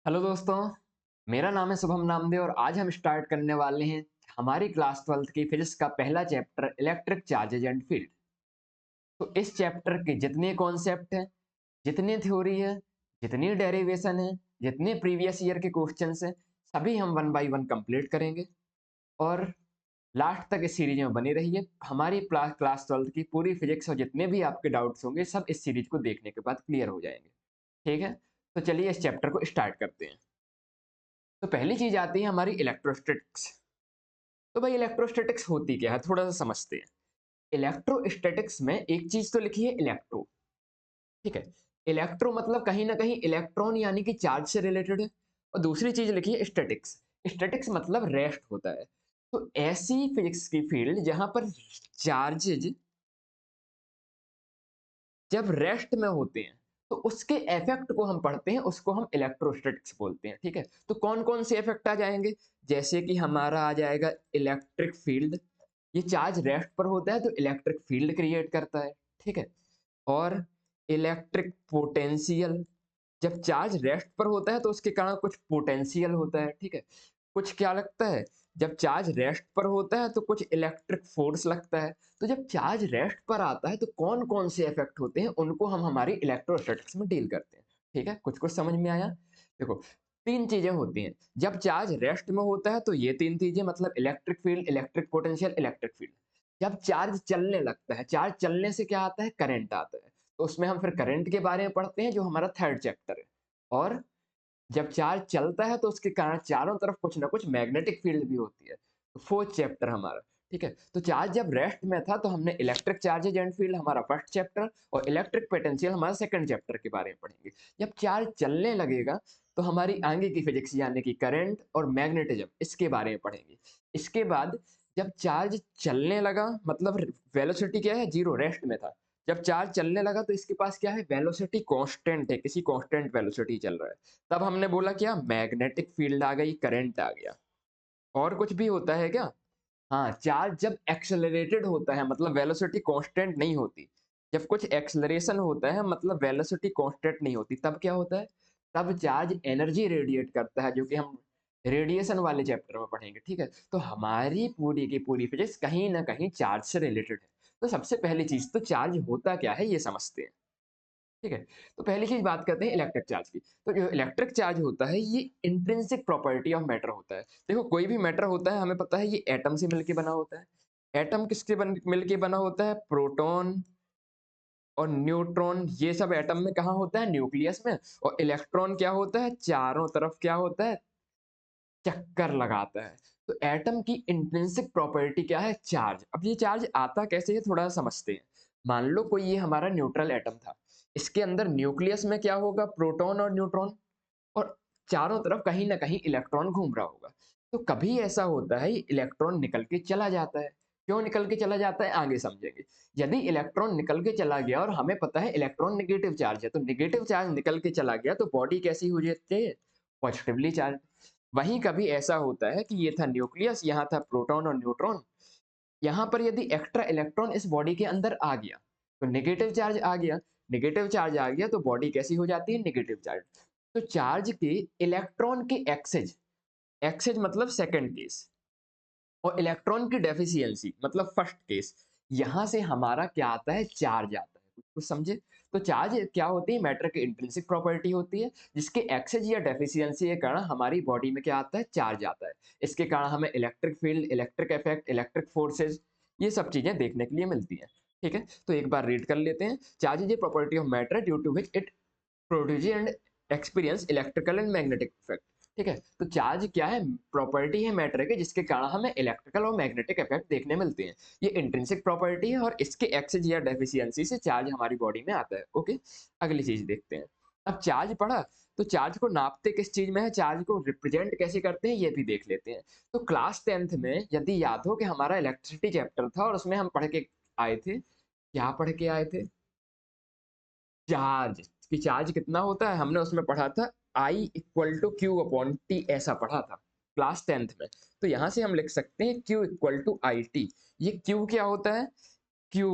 Hello दोस्तों, मेरा नाम है शुभम नामदेव और आज हम स्टार्ट करने वाले हैं हमारी क्लास 12th की फिजिक्स का पहला chapter electric charges and field. तो इस चैप्टर के जितने कॉन्सेप्ट हैं, जितनी थ्योरी है, जितनी डेरिवेशन है, जितने प्रीवियस ईयर के क्वेश्चंस हैं, सभी हम वन बाय वन कंप्लीट करेंगे। और लास्ट तक इस सीरीज में बनी रहिए। हमारी क्लास 12th की पूरी फिजिक्स और जितने भी आपके डाउट्स होंगे सब इस सीरीज को देखने के बाद क्लियर हो जाएंगे। ठीक है, तो चलिए इस चैप्टर को स्टार्ट करते हैं। तो पहली चीज आती है हमारी इलेक्ट्रोस्टैटिक्स। तो भाई इलेक्ट्रोस्टैटिक्स होती क्या है, थोड़ा सा समझते हैं। इलेक्ट्रोस्टैटिक्स में एक चीज तो लिखी है इलेक्ट्रो। ठीक है, इलेक्ट्रो मतलब कहीं ना कहीं इलेक्ट्रॉन यानी कि चार्ज से रिलेटेड है। और दूसरी चीज लिखी है स्टैटिक्स। स्टैटिक्स मतलब रेस्ट होता है। तो ऐसी फिजिक्स की फील्ड जहां पर चार्जेज जब रेस्ट में होते हैं तो उसके इफेक्ट को हम पढ़ते हैं, उसको हम इलेक्ट्रोस्टैटिक्स बोलते हैं। ठीक है, तो कौन कौन से इफेक्ट आ जाएंगे? जैसे कि हमारा आ जाएगा इलेक्ट्रिक फील्ड। ये चार्ज रेस्ट पर होता है तो इलेक्ट्रिक फील्ड क्रिएट करता है। ठीक है, और इलेक्ट्रिक पोटेंशियल, जब चार्ज रेस्ट पर होता है तो उसके कारण कुछ पोटेंशियल होता है। ठीक है, कुछ क्या लगता है, जब चार्ज रेस्ट पर होता है तो कुछ इलेक्ट्रिक फोर्स लगता है। तो जब चार्ज रेस्ट पर आता है तो कौन कौन से इफेक्ट होते हैं उनको हम हमारी इलेक्ट्रोस्टैटिक्स में डील करते हैं। ठीक है, कुछ कुछ समझ में आया? देखो, तीन चीजें होती हैं जब चार्ज रेस्ट में होता है। तो ये तीन चीजें मतलब electric field, electric potential, electric field. जब चार्ज चलने लगता है, चार्ज चलने से क्या आता है, करंट आता है। तो उसमें हम फिर करंट के बारे में पढ़ते हैं जो हमारा थर्ड चैप्टर है। और जब चार्ज चलता है तो उसके कारण चारों तरफ कुछ ना कुछ मैग्नेटिक फील्ड भी होती है। तो फोर्थ चैप्टर हमारा। ठीक है, तो चार्ज जब रेस्ट में था तो हमने इलेक्ट्रिक चार्जेज एंड फील्ड हमारा फर्स्ट चैप्टर और इलेक्ट्रिक पोटेंशियल हमारा सेकंड चैप्टर के बारे में पढ़ेंगे। जब चार्ज चलने लगेगा तो हमारी आगे की फिजिक्स यानी कि करंट और मैग्नेटिज्म इसके बारे में पढ़ेंगे। इसके बाद जब चार्ज चलने लगा मतलब वेलोसिटी क्या है, जीरो, रेस्ट में था। जब चार्ज चलने लगा तो इसके पास क्या है, वेलोसिटी कांस्टेंट है, किसी कांस्टेंट वेलोसिटी चल रहा है। तब हमने बोला क्या, मैग्नेटिक फील्ड आ गई, करंट आ गया। और कुछ भी होता है क्या? हाँ, चार्ज जब एक्सेलरेटेड होता है मतलब वेलोसिटी कांस्टेंट नहीं होती। जब कुछ एक्सेलरेशन होता है मतलब वेलोसिटी कांस्टेंट नहीं होती, तब क्या होता है, तब चार्ज एनर्जी रेडिएट करता है, जो कि हम रेडिएशन वाले चैप्टर में पढ़ेंगे। ठीक है, तो हमारी पूरी की पूरी फिजिक्स कहीं ना कहीं चार्ज से रिलेटेड है। तो सबसे पहली चीज तो चार्ज होता क्या है ये समझते हैं। ठीक है, तो पहली चीज बात करते हैं इलेक्ट्रिक चार्ज की। तो जो इलेक्ट्रिक चार्ज होता है ये इंट्रिंसिक प्रॉपर्टी ऑफ मैटर होता है। देखो, कोई भी मैटर होता है हमें पता है ये एटम से मिलके बना होता है। एटम किसके मिलके बना होता है, प्रोटॉन और न्यूट्रॉन। ये सब एटम में कहाँ होता है, न्यूक्लियस में। और इलेक्ट्रॉन क्या होता है, चारों तरफ क्या होता है, चक्कर लगाता है। तो एटम की इंट्रिंसिक प्रॉपर्टी क्या है, चार्ज। अब ये चार्ज आता कैसे है थोड़ा समझते हैं। मान लो कोई ये हमारा न्यूट्रल एटम था। इसके अंदर न्यूक्लियस में क्या होगा, प्रोटॉन और न्यूट्रॉन। और चारों तरफ कहीं ना कहीं इलेक्ट्रॉन घूम रहा होगा। तो कभी ऐसा होता है इलेक्ट्रॉन निकल के चला जाता है। क्यों निकल के चला जाता है आगे समझेंगे। यदि इलेक्ट्रॉन निकल के चला गया और हमें पता है इलेक्ट्रॉन नेगेटिव चार्ज है, तो नेगेटिव चार्ज निकल के चला गया तो बॉडी कैसी हो जाती है, पॉजिटिवली चार्ज। वहीं कभी ऐसा होता है कि ये था न्यूक्लियस, यहाँ था प्रोटॉन और न्यूट्रॉन। यहाँ पर यदि एक्स्ट्रा इलेक्ट्रॉन इस बॉडी के अंदर आ गया तो नेगेटिव चार्ज आ गया। नेगेटिव चार्ज आ गया तो बॉडी कैसी हो जाती है, नेगेटिव चार्ज। तो चार्ज के इलेक्ट्रॉन के एक्सेज, एक्सेज मतलब सेकंड केस, और इलेक्ट्रॉन की डेफिशिएंसी मतलब फर्स्ट केस, यहां से हमारा क्या आता है, चार्ज आता है। कुछ कुछ समझे? तो चार्ज क्या होती है, मैटर की इंट्रिंसिक प्रॉपर्टी होती है, जिसके एक्सेज या डेफिशिएंसी के कारण हमारी बॉडी में क्या आता है, चार्ज आता है। इसके कारण हमें electric field, electric effect, electric forces, ये सब चीजें देखने के लिए मिलती हैं। ठीक है, तो एक बार रीड कर लेते हैं। Charge is a property of matter due to which it produce and experience electrical and magnetic effect. ठीक है, तो चार्ज क्या है, प्रॉपर्टी है मैटर के जिसके कारण हमें इलेक्ट्रिकल और मैग्नेटिक इफेक्ट देखने मिलते हैं। ये इंट्रिंसिक प्रॉपर्टी है और इसके एक्सेज या डेफिशिएंसी से चार्ज हमारी बॉडी में आता है। ओके, अगली चीज देखते हैं। अब चार्ज पढ़ा, तो चार्ज को नापते किस चीज में है, चार्ज को रिप्रेजेंट कैसे करते हैं ये भी देख लेते हैं। तो क्लास 10th में यदि याद हो कि हमारा इलेक्ट्रिसिटी चैप्टर था और उसमें हम पढ़ के आए थे, क्या पढ़ के आए थे, चार्ज, कि चार्ज कितना होता है, हमने उसमें पढ़ा था I equal to Q upon T, ऐसा पढ़ा था क्लास 10th में। तो यहां से हम लिख सकते हैं Q equal to I T. ये Q क्या होता है, Q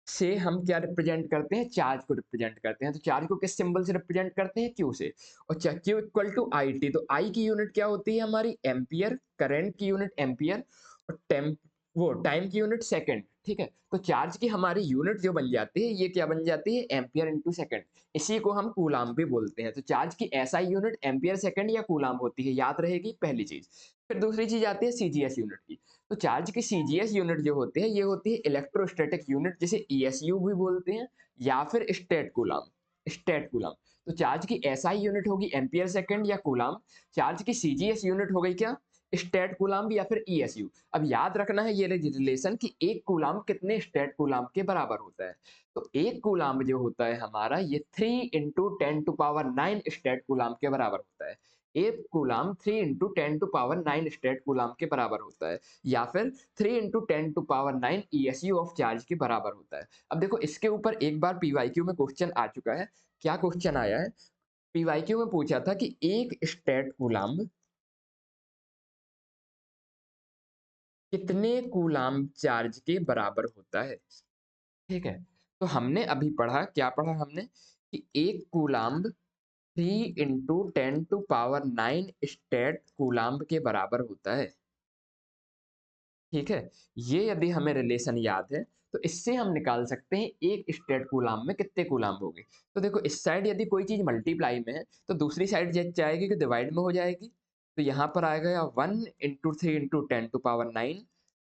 से हम क्या रिप्रेजेंट करते हैं, चार्ज को रिप्रेजेंट करते हैं। तो चार्ज को किस सिंबल से रिप्रेजेंट करते हैं, क्यू से। और Q equal to I T, तो आई की यूनिट क्या होती है हमारी, एम्पियर, करंट की यूनिट एम्पियर, और टाइम की यूनिट सेकंड। ठीक है, तो चार्ज की हमारी यूनिट जो बन जाती है, ये क्या बन जाती है, एम्पियर इंटू सेकंड। इसी को हम कूलाम भी बोलते हैं। तो चार्ज की एसआई यूनिट एम्पियर सेकंड या कूलाम होती है, याद रहेगी पहली चीज। फिर दूसरी चीज आती है सीजीएस यूनिट की। तो चार्ज की सीजीएस यूनिट जो होती है, ये होती है इलेक्ट्रोस्टैटिक यूनिट, जिसे ईएसयू भी बोलते हैं, या फिर स्टेट कूलाम, स्टेट कूलाम। तो चार्ज की एसआई यूनिट होगी एम्पियर सेकंड या कूलाम। चार्ज की सीजीएस यूनिट हो गई क्या, स्टेट कूलाम या फिर ईएसयू। अब याद रखना है ये रिलेशन कि एक कूलाम कितने स्टेट कूलाम के बराबर होता है। तो एक कूलाम जो होता है हमारा, ये 3 × 10⁹ स्टेट कूलाम के बराबर होता है। एक कूलाम 3 × 10⁹ स्टेट कूलाम के बराबर होता है, या फिर 3 × 10⁹ ईएसयू ऑफ चार्ज के बराबर होता है। अब देखो, इसके ऊपर एक बार पीवाईक्यू में क्वेश्चन आ चुका है। क्या क्वेश्चन आया है, पीवाईक्यू में पूछा था कि एक स्टेट कूलाम कितने कूलाम चार्ज के बराबर होता है। ठीक है, तो हमने अभी पढ़ा, क्या पढ़ा हमने, कि एक कूलाम्ब 3 × 10⁹ स्टेट कूलाम्ब के बराबर होता है। ठीक है, ये यदि हमें रिलेशन याद है, तो इससे हम निकाल सकते हैं एक स्टेट कूलाम्ब में कितने कूलाम्ब होंगे। तो देखो, इस साइड यदि कोई चीज मल्टीप्लाई में है, तो दूसरी साइड जाएगी कि डिवाइड में हो जाएगी। तो यहाँ पर आएगा 1 × 3 × 10⁹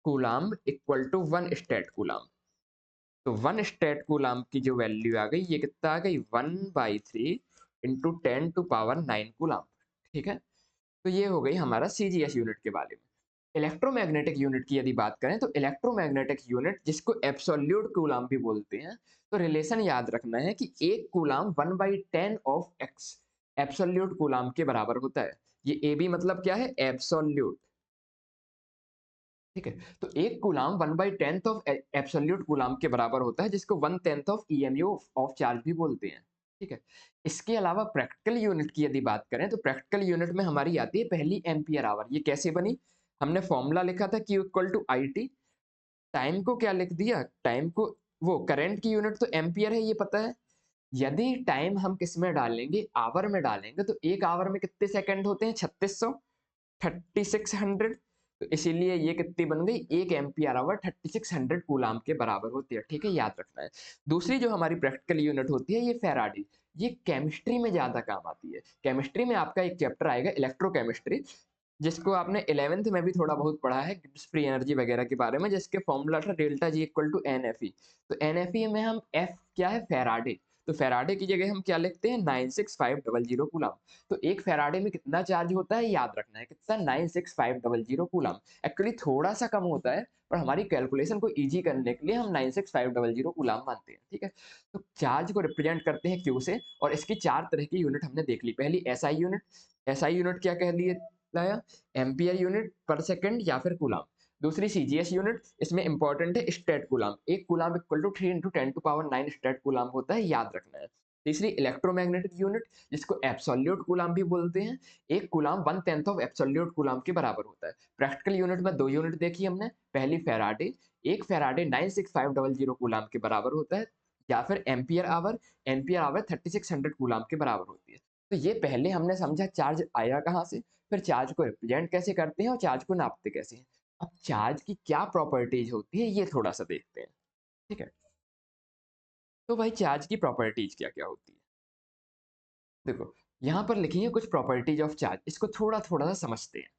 coulomb equal to 1 stat coulomb. तो 1 स्टेट कूलाम्ब की जो वैल्यू आ गई, ये कितना आ गई, 1/3 × 10⁹ कूलाम्ब। ठीक है, तो ये हो गई हमारा सीजीएस यूनिट के बारे में। इलेक्ट्रोमैग्नेटिक यूनिट की यदि बात करें, तो इलेक्ट्रोमैग्नेटिक यूनिट, जिसको एब्सोल्यूट कूलाम भी बोलते हैं, तो रिलेशन याद रखना है कि एक coulomb 1/10 of x absolute coulomb के बराबर होता है। ये ए बी मतलब क्या है, एब्सोल्यूट। ठीक है, तो एक कूलाम 1/10 ऑफ एब्सोल्यूट कूलाम के बराबर होता है, जिसको 1/10 ऑफ ईएमयू ऑफ चार्ज भी बोलते हैं। ठीक है, इसके अलावा प्रैक्टिकल यूनिट की यदि बात करें, तो प्रैक्टिकल यूनिट में हमारी आती है पहली एम्पियर आवर। ये कैसे बनी, हमने फॉर्मूला लिखा था Q equal to I T. Time को क्या लिख दिया, टाइम को, वो करंट की यूनिट तो एम्पियर है, ये पता है। यदि टाइम हम किस में डालेंगे, आवर में डालेंगे, तो एक आवर में कितने सेकंड होते हैं, 3600, 3600। तो इसीलिए ये कितनी बन गई, एक एम्पियर आवर 3600 कूलाम के बराबर होती है। ठीक है, याद रखना है। दूसरी जो हमारी प्रैक्टिकल यूनिट होती है, ये फैराडी। ये केमिस्ट्री में ज्यादा काम आती है। केमिस्ट्री में आपका एक चैप्टर आएगा इलेक्ट्रोकेमिस्ट्री, जिसको आपने 11th में भी थोड़ा बहुत पढ़ा है, गिब्स फ्री एनर्जी वगैरह के बारे में, जिसके फॉर्मूला था delta G equal to N F E. तो एन एफ ई में हम एफ क्या है, फैराडे। तो फैराडे की जगह हम क्या लिखते हैं, 96500 कूलम। तो एक फैराडे में कितना चार्ज होता है, याद रखना है, कितना, 96500 कूलम। एक्चुअली थोड़ा सा कम होता है, पर हमारी कैलकुलेशन को इजी करने के लिए हम 96500 कूलम मानते हैं। ठीक है, तो चार्ज को रिप्रेजेंट करते हैं क्यू से, और इसकी चार तरह की यूनिट हमने देख ली। पहली एसआई यूनिट, एसआई यूनिट क्या कह लिए लाया, एम्पियर यूनिट पर सेकंड या फिर कूलाम। दूसरी सीजीएस यूनिट, इसमें इंपॉर्टेंट है स्टेट कूलाम। एक coulomb equal to 3 × 10⁹ stat coulomb होता है, याद रखना है। तीसरी इलेक्ट्रोमैग्नेटिक यूनिट, जिसको एब्सोल्यूट कूलाम भी बोलते हैं। एक कूलाम 1/10 ऑफ एब्सोल्यूट कूलाम के बराबर होता है। प्रैक्टिकल यूनिट में दो यूनिट देखी हमने, पहली फैराडे, एक फैराडे 96500 कूलाम के बराबर होता है, या फिर एम्पियर आवर 3600 कूलाम के बराबर होती है। तो ये पहले हमने समझा चार्ज आया कहाँ से, फिर चार्ज को रिप्रेजेंट कैसे करते हैं, और चार्ज को नापते कैसे हैं। अब चार्ज की क्या प्रॉपर्टीज होती है, ये थोड़ा सा देखते हैं। ठीक है, तो भाई चार्ज की प्रॉपर्टीज क्या क्या होती है, देखो यहाँ पर लिखी है कुछ प्रॉपर्टीज ऑफ चार्ज, इसको थोड़ा थोड़ा सा समझते हैं।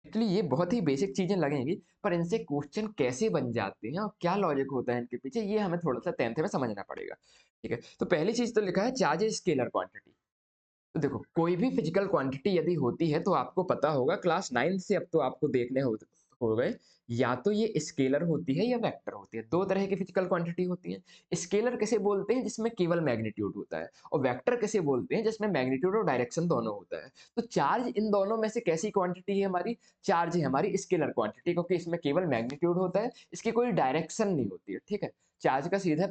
एक्चुअली ये बहुत ही बेसिक चीजें लगेंगी, पर इनसे क्वेश्चन कैसे बन जाते हैं और क्या लॉजिक होता है इनके पीछे, ये हमें थोड़ा सा 10th में समझना पड़ेगा। ठीक है, तो पहली चीज तो लिखा है चार्ज इज स्केलर क्वांटिटी। तो देखो, कोई भी फिजिकल क्वांटिटी यदि होती है, तो आपको पता होगा, क्लास 9 से अब तो आपको देखने हो गए, या तो ये स्केलर होती है या वेक्टर होती है। दो तरह की फिजिकल क्वांटिटी होती है। स्केलर किसे बोलते हैं, जिसमें केवल मैग्नीट्यूड होता है, और वेक्टर किसे बोलते हैं, जिसमें मैग्नीट्यूड और डायरेक्शन दोनों होता है। तो चार्ज इन दोनों में से कैसी क्वांटिटी है हमारी, चार्ज है हमारी स्केलर क्वांटिटी, क्योंकि इसमें केवल मैग्नीट्यूड होता है, इसकी कोई डायरेक्शन नहीं होती है। ठीक है, चार्ज का सीधा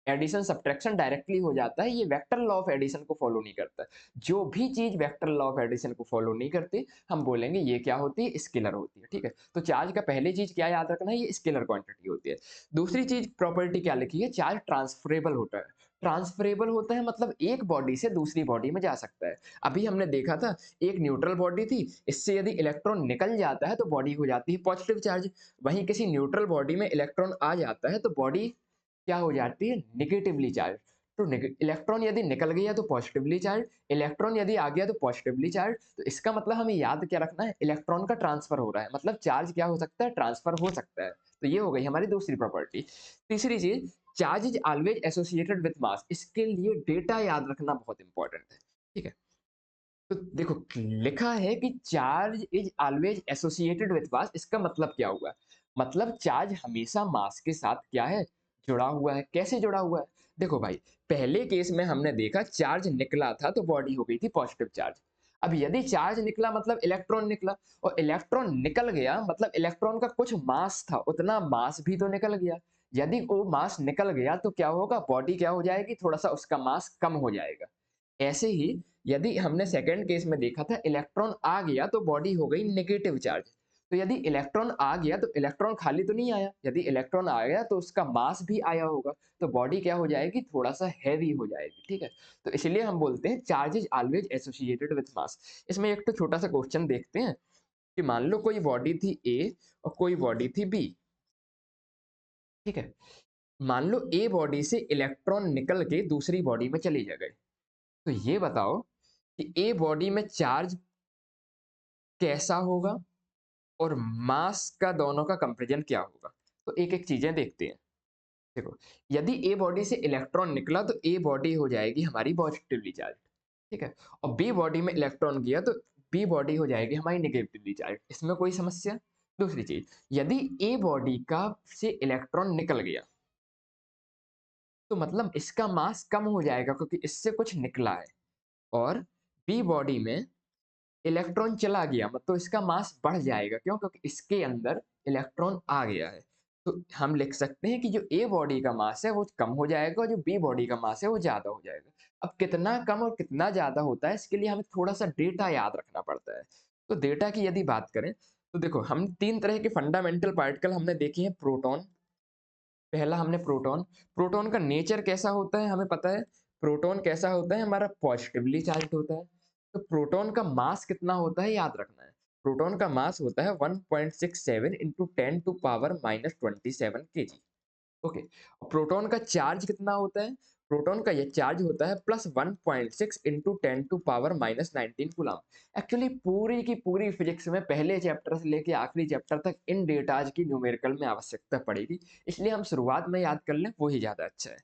एडिशन सब्ट्रैक्शन डायरेक्टली हो जाता है, ये वेक्टर लॉ ऑफ एडिशन को फॉलो नहीं करता। जो भी चीज वेक्टर लॉ ऑफ एडिशन को फॉलो नहीं करती, हम बोलेंगे ये क्या होती है, स्केलर होती है, ठीक है। तो चार्ज का पहली चीज क्या याद रखना है, ये स्केलर क्वांटिटी होती है। दूसरी चीज प्रॉपर्टी क्या लिखी है, चार्ज ट्रांसफरेबल होता है। ट्रांसफरेबल होता है मतलब एक बॉडी से दूसरी बॉडी में जा सकता है। अभी हमने देखा था एक न्यूट्रल बॉडी थी, इससे यदि इलेक्ट्रॉन निकल जाता है तो बॉडी हो जाती है पॉजिटिव चार्ज। वहीं किसी न्यूट्रल बॉडी में इलेक्ट्रॉन आ जाता है तो बॉडी क्या हो जाती है, निगेटिवली चार्ज। तो इलेक्ट्रॉन यदि निकल गया तो पॉजिटिवली चार्ज, इलेक्ट्रॉन यदि आ गया तो पॉजिटिवली चार्ज। तो इसका मतलब हमें याद क्या रखना है, इलेक्ट्रॉन का ट्रांसफर हो रहा है, मतलब चार्ज क्या हो सकता है, ट्रांसफर हो सकता है। तो ये हो गई हमारी दूसरी प्रॉपर्टी। तीसरी चीज, charge is always associated with mass. इसके लिए डेटा याद रखना बहुत इंपॉर्टेंट है, ठीक है। तो देखो लिखा है कि charge is always associated with mass, इसका मतलब क्या हुआ, मतलब चार्ज हमेशा मास के साथ क्या है, जुड़ा हुआ है। कैसे जुड़ा हुआ है, देखो भाई, पहले केस में हमने देखा चार्ज निकला था तो बॉडी हो गई थी पॉजिटिव चार्ज। अब यदि चार्ज निकला मतलब इलेक्ट्रॉन निकला, और इलेक्ट्रॉन निकल गया मतलब इलेक्ट्रॉन का कुछ मास था, उतना मास भी तो निकल गया। यदि वो मास निकल गया तो क्या होगा, बॉडी क्या हो जाएगी, थोड़ा सा उसका मास कम हो जाएगा। ऐसे ही यदि हमने सेकंड केस में देखा था इलेक्ट्रॉन आ गया तो बॉडी हो गई नेगेटिव चार्ज। तो यदि इलेक्ट्रॉन आ गया तो इलेक्ट्रॉन खाली तो नहीं आया, यदि इलेक्ट्रॉन आ गया तो उसका मास भी आया होगा, तो बॉडी क्या हो जाएगी, थोड़ा सा हैवी हो जाएगी, ठीक है। तो इसलिए हम बोलते हैं charge is always associated with mass. इसमें एक तो छोटा सा क्वेश्चन देखते हैं कि मान लो कोई बॉडी थी ए और कोई बॉडी थी बी, ठीक है। मान लो ए बॉडी से इलेक्ट्रॉन निकल के दूसरी बॉडी में चली गए, तो ये बताओ कि ए बॉडी में चार्ज कैसा होगा और मास का दोनों का कंपैरिजन क्या होगा। तो एक एक चीजें देखते हैं। देखो, यदि ए बॉडी से इलेक्ट्रॉन निकला तो ए बॉडी हो जाएगी हमारी पॉजिटिवली चार्ज, ठीक है। और बी बॉडी में इलेक्ट्रॉन गया तो बी बॉडी हो जाएगी हमारी नेगेटिवली चार्ज, इसमें कोई समस्या। दूसरी चीज, यदि ए बॉडी का से इलेक्ट्रॉन निकल गया तो मतलब इसका मास कम हो जाएगा क्योंकि इससे कुछ निकला है, और बी बॉडी में इलेक्ट्रॉन चला गया मतलब इसका मास बढ़ जाएगा, क्यों, क्योंकि इसके अंदर इलेक्ट्रॉन आ गया है। तो हम लिख सकते हैं कि जो ए बॉडी का मास है वो कम हो जाएगा और जो बी बॉडी का मास है वो ज्यादा हो जाएगा। अब कितना कम और कितना ज्यादा होता है इसके लिए हमें थोड़ा सा डेटा याद रखना पड़ता है। तो डेटा की यदि बात करें तो देखो, हम तीन तरह के फंडामेंटल पार्टिकल हमने देखे हैं। प्रोटॉन, पहला हमने प्रोटॉन। प्रोटॉन का नेचर कैसा होता है हमें पता है, प्रोटॉन कैसा होता है हमारा, पॉजिटिवली चार्ज होता है। तो प्रोटॉन का मास कितना होता है याद रखना है, प्रोटॉन का मास होता है 1.67 इंटू 10⁻27 kg। ओके, प्रोटॉन का चार्ज कितना होता है, प्रोटॉन का ये चार्ज होता है +1.6 इंटू 10⁻19 कूलम। एक्चुअली पूरी की पूरी फिजिक्स में पहले चैप्टर से लेके आखिरी चैप्टर तक इन डेटाज की न्यूमेरिकल में आवश्यकता पड़ेगी, इसलिए हम शुरुआत में याद कर लें वही ज्यादा अच्छा है,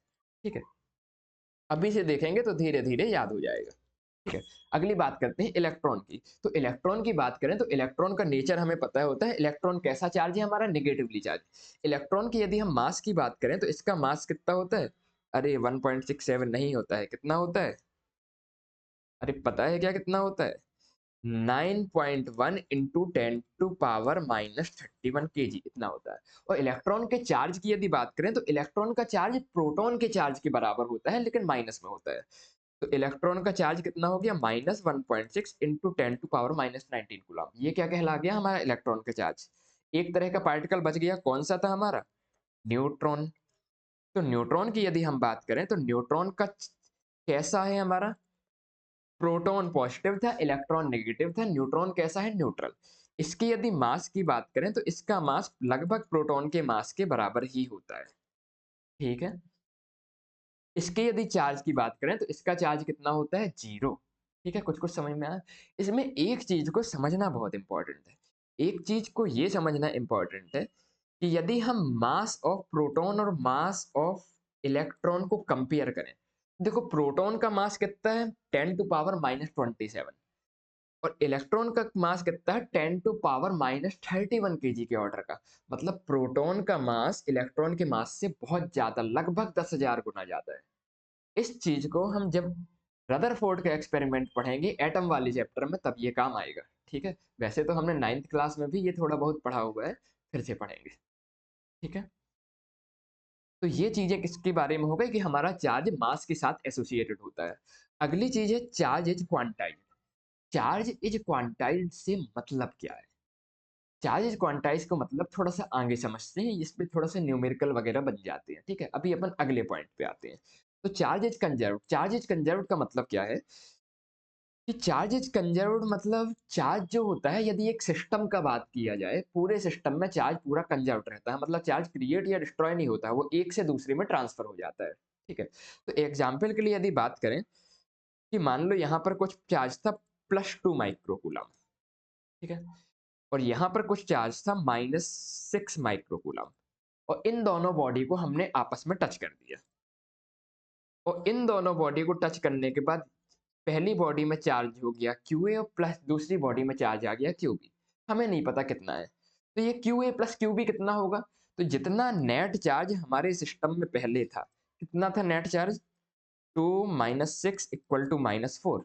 ठीक है। अभी से देखेंगे तो धीरे धीरे याद हो जाएगा, ठीक है। अगली बात करते हैं इलेक्ट्रॉन की। तो इलेक्ट्रॉन की बात करें तो इलेक्ट्रॉन का नेचर हमें पता होता है, इलेक्ट्रॉन कैसा चार्ज है हमारा, नेगेटिवली चार्ज। इलेक्ट्रॉन की यदि हम मास की बात करें तो इसका मास कितना होता है, अरे 1.67 नहीं होता है, कितना होता है, अरे पता है क्या कितना होता है, 9.1 इंटू 10⁻31 kg इतना होता है। और इलेक्ट्रॉन के चार्ज की यदि बात करें तो इलेक्ट्रॉन का चार्ज प्रोटॉन के चार्ज के बराबर होता है लेकिन माइनस में होता है। तो इलेक्ट्रॉन का चार्ज कितना हो गया, -1.6 इंटू 10⁻19 कूलम। ये क्या कहला गया, हमारा इलेक्ट्रॉन का चार्ज। एक तरह का पार्टिकल बच गया, कौन सा था हमारा, न्यूट्रॉन। तो न्यूट्रॉन की यदि हम बात करें तो न्यूट्रॉन का कैसा है हमारा, प्रोटॉन पॉजिटिव था, इलेक्ट्रॉन नेगेटिव था, न्यूट्रॉन कैसा है, न्यूट्रल। इसकी यदि मास की बात करें तो इसका मास लगभग प्रोटॉन के मास के बराबर ही होता है, ठीक है। इसके यदि चार्ज की बात करें तो इसका चार्ज कितना होता है, 0, ठीक है। कुछ कुछ समझ में आया। इसमें एक चीज को समझना बहुत इंपॉर्टेंट है, एक चीज को ये समझना इंपॉर्टेंट है कि यदि हम मास ऑफ प्रोटॉन और मास ऑफ इलेक्ट्रॉन को कंपेयर करें, देखो प्रोटॉन का मास कितना है, 10⁻⁻27, और इलेक्ट्रॉन का मास कितना है, 10⁻31 kg के ऑर्डर का। मतलब प्रोटॉन का मास इलेक्ट्रॉन के मास से बहुत ज्यादा, लगभग 10,000 गुना ज्यादा है। इस चीज को हम जब रदरफोर्ड का एक्सपेरिमेंट पढ़ेंगे एटम वाली चैप्टर में तब ये काम आएगा, ठीक है। वैसे तो हमने 9th क्लास में भी ये थोड़ा बहुत पढ़ा हुआ है, फिर से पढ़ेंगे, ठीक है। तो ये चीजें किसके बारे में हो गई कि हमारा चार्ज मास के साथ एसोसिएटेड होता है। अगली चीज है charge is quantized. Charge is quantized से मतलब क्या है? चार्ज इज क्वांटाइज्ड को मतलब थोड़ा सा आगे समझते हैं, इस पे थोड़ा सा न्यूमेरिकल वगैरह बन जाते हैं, ठीक है। अभी अपन अगले पॉइंट पे आते हैं। तो charge is conserved, charge is conserved का मतलब क्या है कि चार्ज इज कंजर्व्ड मतलब चार्ज जो होता है, यदि एक सिस्टम का बात किया जाए, पूरे सिस्टम में चार्ज पूरा कंजर्व्ड रहता है, मतलब चार्ज क्रिएट या डिस्ट्रॉय नहीं होता है, वो एक से दूसरे में ट्रांसफर हो जाता है, ठीक है। तो एग्जाम्पल के लिए यदि बात करें कि मान लो यहाँ पर कुछ चार्ज था +2 माइक्रोकूलम, ठीक है, और यहाँ पर कुछ चार्ज था -6 माइक्रोकूलम, और इन दोनों बॉडी को हमने आपस में टच कर दिया, और इन दोनों बॉडी को टच करने के बाद पहली बॉडी में चार्ज हो गया QA और प्लस दूसरी बॉडी में चार्ज आ गया QB। हमें नहीं पता कितना है, तो ये QA प्लस QB कितना होगा? तो जितना नेट चार्ज हमारे सिस्टम में पहले था, कितना था नेट चार्ज? 2 -6 = -4,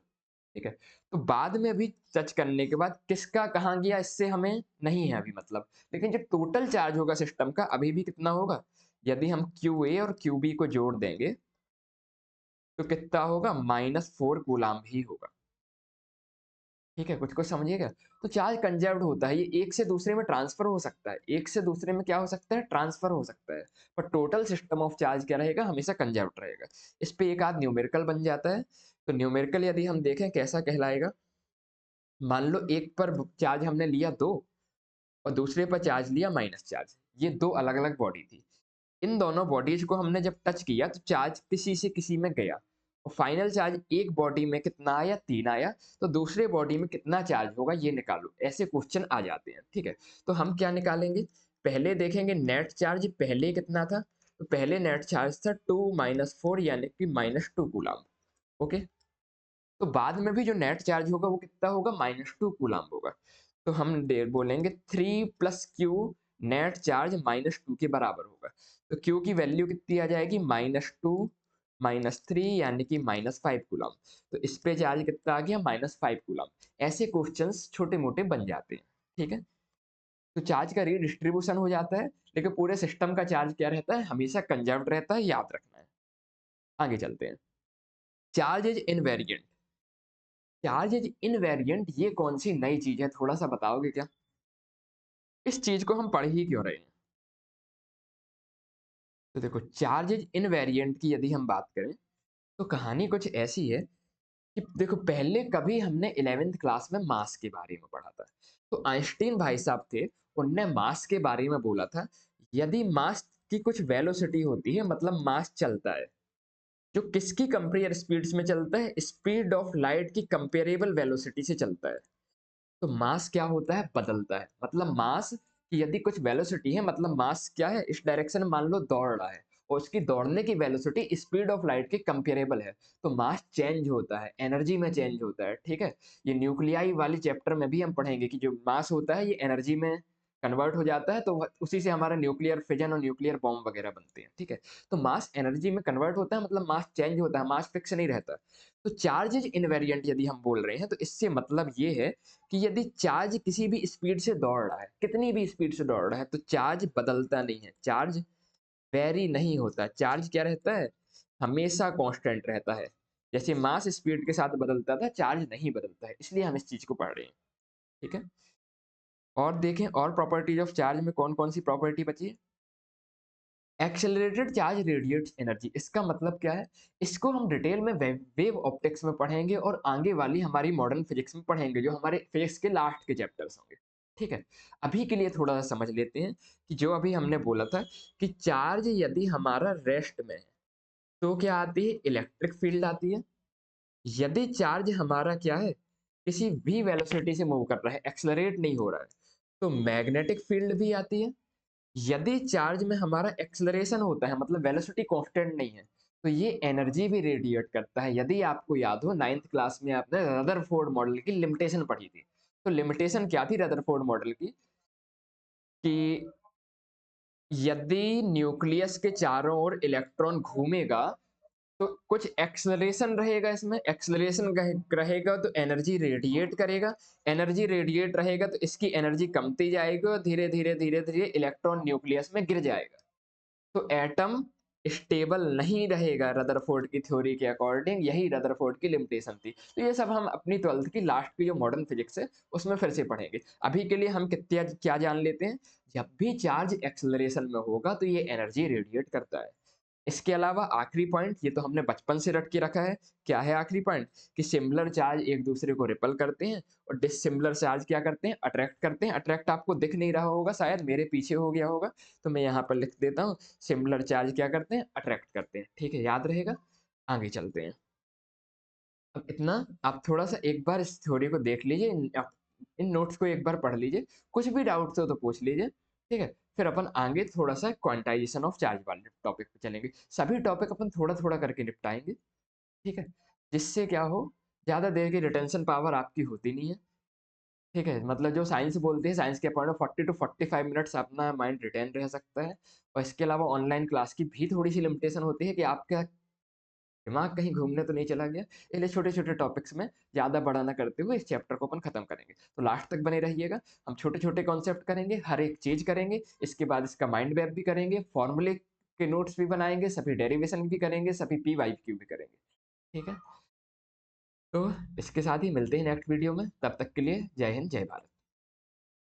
ठीक है। तो बाद में अभी टच करने के बाद किसका कहाँ गया इससे हमें नहीं है अभी मतलब, लेकिन जो टोटल चार्ज होगा सिस्टम का अभी भी कितना होगा? यदि हम QA और QB को जोड़ देंगे तो कितना होगा? -4 कूलाम ही होगा, ठीक है। कुछ कुछ समझिएगा। तो चार्ज कंजर्व्ड होता है, ये एक से दूसरे में ट्रांसफर हो सकता है, एक से दूसरे में क्या हो सकता है? ट्रांसफर हो सकता है, पर टोटल सिस्टम ऑफ चार्ज क्या रहेगा? हमेशा कंजर्व्ड रहेगा। इस पे एक आध न्यूमेरिकल बन जाता है। तो न्यूमेरिकल यदि हम देखें कैसा कहलाएगा, मान लो एक पर चार्ज हमने लिया 2 और दूसरे पर चार्ज लिया माइनस चार्ज, ये दो अलग अलग बॉडी थी। इन दोनों बॉडीज को हमने जब टच किया तो चार्ज किसी से किसी में गया, और फाइनल चार्ज एक बॉडी में कितना आया? 3 आया। तो दूसरे बॉडी में कितना चार्ज होगा ये निकालो, ऐसे क्वेश्चन आ जाते हैं, ठीक है। तो हम क्या निकालेंगे? पहले देखेंगे नेट चार्ज पहले कितना था, तो पहले नेट चार्ज था 2 -4 यानी कि -2 कूलम, ओके। तो बाद में भी जो नेट चार्ज होगा वो कितना होगा? -2 कूलम होगा। तो हम बोलेंगे 3 + Q नेट चार्ज -2 के बराबर होगा। तो Q की वैल्यू कितनी आ जाएगी? -2 -3 यानी कि -5 कूलम। तो इस पे चार्ज कितना आ गया? -5 कूलम। ऐसे क्वेश्चंस छोटे मोटे बन जाते हैं, ठीक है। तो चार्ज का रीडिस्ट्रीब्यूशन हो जाता है, लेकिन पूरे सिस्टम का चार्ज क्या रहता है? हमेशा कंजर्व्ड रहता है, याद रखना है। आगे चलते हैं। Charge is invariant. Charge is invariant ये कौन सी नई चीज है, थोड़ा सा बताओगे क्या? इस चीज को हम पढ़ ही क्यों रहे हैं? तो देखो, चार्ज इज इनवेरिएंट की यदि हम बात करें तो कहानी कुछ ऐसी है कि देखो, पहले कभी हमने 11th क्लास में मास के बारे में पढ़ा था। तो आइंस्टीन भाई साहब थे, उनने मास के बारे में बोला था, यदि मास की कुछ वेलोसिटी होती है, मतलब मास चलता है, जो किसकी कंपेयर स्पीड्स में चलता है? स्पीड ऑफ लाइट की कंपेरेबल वेलोसिटी से चलता है। तो मास क्या होता है? बदलता है। मतलब मास की यदि कुछ वेलोसिटी है, मतलब मास क्या है? इस डायरेक्शन में मान लो दौड़ रहा है, और उसकी दौड़ने की वेलोसिटी स्पीड ऑफ लाइट के कंपेरेबल है, तो मास चेंज होता है, एनर्जी में चेंज होता है, ठीक है। ये न्यूक्लियाई वाली चैप्टर में भी हम पढ़ेंगे कि जो मास होता है ये एनर्जी में कन्वर्ट हो जाता है, तो उसी से हमारा न्यूक्लियर फिजन और न्यूक्लियर बॉम्ब वगैरह बनते हैं, ठीक है। तो मास एनर्जी में कन्वर्ट होता है, मतलब मास चेंज होता है, मास फिक्स नहीं रहता। तो चार्ज इज इनवेरिएंट यदि हम बोल रहे हैं तो इससे मतलब ये है कि यदि चार्ज किसी भी स्पीड से दौड़ रहा है, कितनी भी स्पीड से दौड़ रहा है, तो चार्ज बदलता नहीं है, चार्ज वेरी नहीं होता। चार्ज क्या रहता है? हमेशा कांस्टेंट रहता है। जैसे मास स्पीड के साथ बदलता था, चार्ज नहीं बदलता है, इसलिए हम इस चीज को पढ़ रहे हैं, ठीक है। और देखें और प्रॉपर्टीज ऑफ चार्ज में कौन कौन सी प्रॉपर्टी बची है। एक्सेलरेटेड चार्ज रेडिएट्स एनर्जी, इसका मतलब क्या है? इसको हम डिटेल में वेव ऑप्टिक्स में पढ़ेंगे और आगे वाली हमारी मॉडर्न फिजिक्स में पढ़ेंगे, जो हमारे फिजिक्स के लास्ट के चैप्टर्स होंगे, ठीक है। अभी के लिए थोड़ा सा समझ लेते हैं कि जो अभी हमने बोला था कि चार्ज यदि हमारा रेस्ट में है तो क्या आती है? इलेक्ट्रिक फील्ड आती है। यदि चार्ज हमारा क्या है? किसी भी वेलोसिटी से मूव कर रहा है, एक्सेलरेट नहीं हो रहा है, तो मैग्नेटिक फील्ड भी आती है। यदि चार्ज में हमारा एक्सेलरेशन होता है, मतलब वेलोसिटी कांस्टेंट नहीं है, तो ये एनर्जी भी रेडिएट करता है। यदि आपको याद हो 9th क्लास में आपने रदरफोर्ड मॉडल की लिमिटेशन पढ़ी थी, तो लिमिटेशन क्या थी रदरफोर्ड मॉडल की? कि यदि न्यूक्लियस के चारों ओर इलेक्ट्रॉन घूमेगा तो कुछ एक्सेलरेशन रहेगा, इसमें एक्सेलरेशन रहेगा तो एनर्जी रेडिएट करेगा, एनर्जी रेडिएट रहेगा तो इसकी एनर्जी कमती जाएगी और धीरे धीरे धीरे धीरे इलेक्ट्रॉन न्यूक्लियस में गिर जाएगा। तो एटम स्टेबल नहीं रहेगा रदरफोर्ड की थ्योरी के अकॉर्डिंग, यही रदरफोर्ड की लिमिटेशन थी। तो ये सब हम अपनी 12th की लास्ट की जो मॉडर्न फिजिक्स है उसमें फिर से पढ़ेंगे। अभी के लिए हम कितना क्या जान लेते हैं, जब भी चार्ज एक्सेलरेशन में होगा तो ये एनर्जी रेडिएट करता है। इसके अलावा आखिरी पॉइंट, ये तो हमने बचपन से रट के रखा है, क्या है आखिरी पॉइंट, कि सिमिलर चार्ज एक दूसरे को रिपल करते हैं और डिसिमिलर चार्ज क्या करते हैं, अट्रैक्ट करते हैं। अट्रैक्ट आपको दिख नहीं रहा होगा, शायद मेरे पीछे हो गया होगा, तो मैं यहाँ पर लिख देता हूँ, सिमिलर चार्ज क्या करते हैं, अट्रैक्ट करते हैं। ठीक है, याद रहेगा। आगे चलते हैं। अब इतना आप थोड़ा सा एक बार इस थ्योरी को देख लीजिए, इन नोट्स को एक बार पढ़ लीजिए, कुछ भी डाउट्स हो तो पूछ लीजिए। ठीक है, फिर अपन आगे थोड़ा सा क्वांटाइजेशन ऑफ चार्ज वाले टॉपिक पे चलेंगे। सभी टॉपिक अपन थोड़ा थोड़ा करके निपटाएंगे। ठीक है, जिससे क्या हो, ज्यादा देर की रिटेंशन पावर आपकी होती नहीं है। ठीक है, मतलब जो साइंस बोलते हैं, साइंस के पॉइंट में 40 to 45 मिनट्स अपना माइंड रिटेन रह सकता है। और इसके अलावा ऑनलाइन क्लास की भी थोड़ी सी लिमिटेशन होती है कि आपका दिमाग कहीं घूमने तो नहीं चला गया, इसलिए छोटे छोटे टॉपिक्स में ज़्यादा बड़ा ना करते हुए इस चैप्टर को अपन खत्म करेंगे। तो लास्ट तक बने रहिएगा। हम छोटे छोटे कॉन्सेप्ट करेंगे, हर एक चीज़ करेंगे, इसके बाद इसका माइंड मैप भी करेंगे, फॉर्मूले के नोट्स भी बनाएंगे, सभी डेरिवेशन भी करेंगे, सभी पी वाई क्यू भी करेंगे। ठीक है, तो इसके साथ ही मिलते हैं नेक्स्ट वीडियो में। तब तक के लिए जय हिंद, जय भारत।